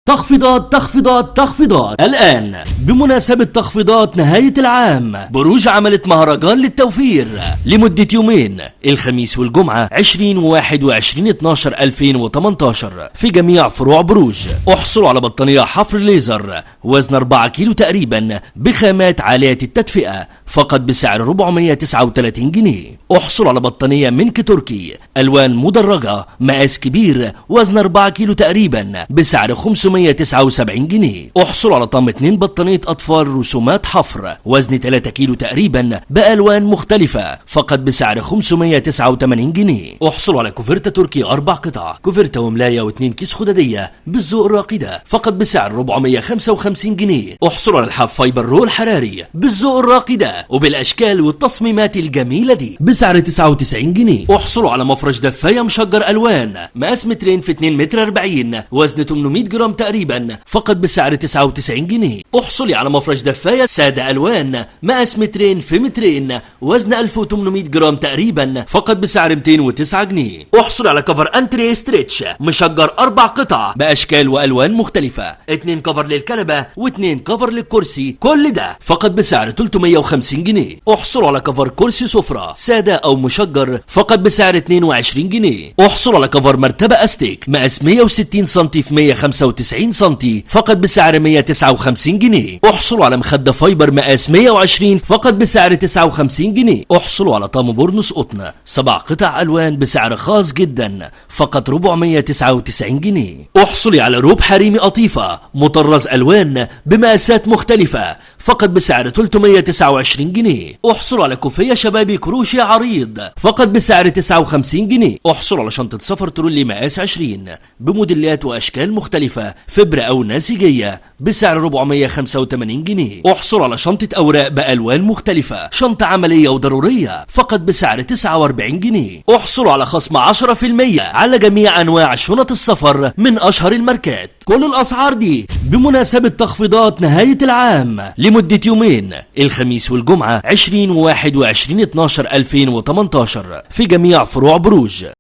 تخفيضات الآن بمناسبة تخفيضات نهاية العام. بروج عملت مهرجان للتوفير لمدة يومين، الخميس والجمعة 20 و21/12/2018 في جميع فروع بروج. احصلوا على بطانية حفر ليزر وزن 4 كيلو تقريبا بخامات عالية التدفئة فقط بسعر 439 جنيه. احصلوا على بطانية منك تركي ألوان مدرجة مقاس كبير وزن 4 كيلو تقريبا بسعر 579 جنيه. احصلوا على طقم 2 بطانية أطفال رسومات حفر وزن 3 كيلو تقريبا بألوان مختلفة فقط بسعر 589 جنيه. احصلوا على كوفرتة تركي 4 قطع، كوفرتة وملاية و2 كيس خددية بالذوق الراقدة فقط بسعر 455 جنيه. احصلوا على الحاف فايبر رول حراري بالذوق الراقدة وبالأشكال والتصميمات الجميلة دي بسعر 99 جنيه. احصلوا على مفرش دفاية مشجر ألوان مقاس مترين في 2 متر 40 وزن 800 جرام تقريبا فقط بسعر 99 جنيه. احصلي على مفرش دفاية سادة ألوان مقاس مترين في مترين وزن 1800 جرام تقريبا فقط بسعر 209 جنيه. احصلي على كفر انتري ستريتش مشجر 4 قطع بأشكال وألوان مختلفة، 2 كفر للكنبة و2 كفر للكرسي، كل ده فقط بسعر 350 جنيه. احصلوا على كفر كرسي سفرة سادة أو مشجر فقط بسعر 22 جنيه. احصلوا على كفر مرتبة أستيك مقاس 160 سم في 195 سم فقط بسعر 159 جنيه. احصلوا على مخدة فايبر مقاس 120 فقط بسعر 59 جنيه. احصلوا على طقم بورنوس قطن 7 قطع ألوان بسعر خاص جدا فقط 499 جنيه. احصلي على روب حريمي قطيفة مطرز ألوان بمقاسات مختلفة فقط بسعر 329 جنيه. احصلوا على كوفية شبابي كروشي عريض فقط بسعر 59 جنيه. احصلوا على شنطة سفر ترولي مقاس 20 بموديلات وأشكال مختلفة فبرة أو نسيجية بسعر 485 جنيه. احصلوا على شنطة أوراق بألوان مختلفة، شنطة عملية وضرورية فقط بسعر 49 جنيه. احصلوا على خصم 10% على جميع أنواع شنط السفر من أشهر الماركات. كل الأسعار دي بمناسبة تخفيضات نهاية العام لمدة يومين، الخميس والجمعة 20 و21/12/2018 في جميع فروع بروج.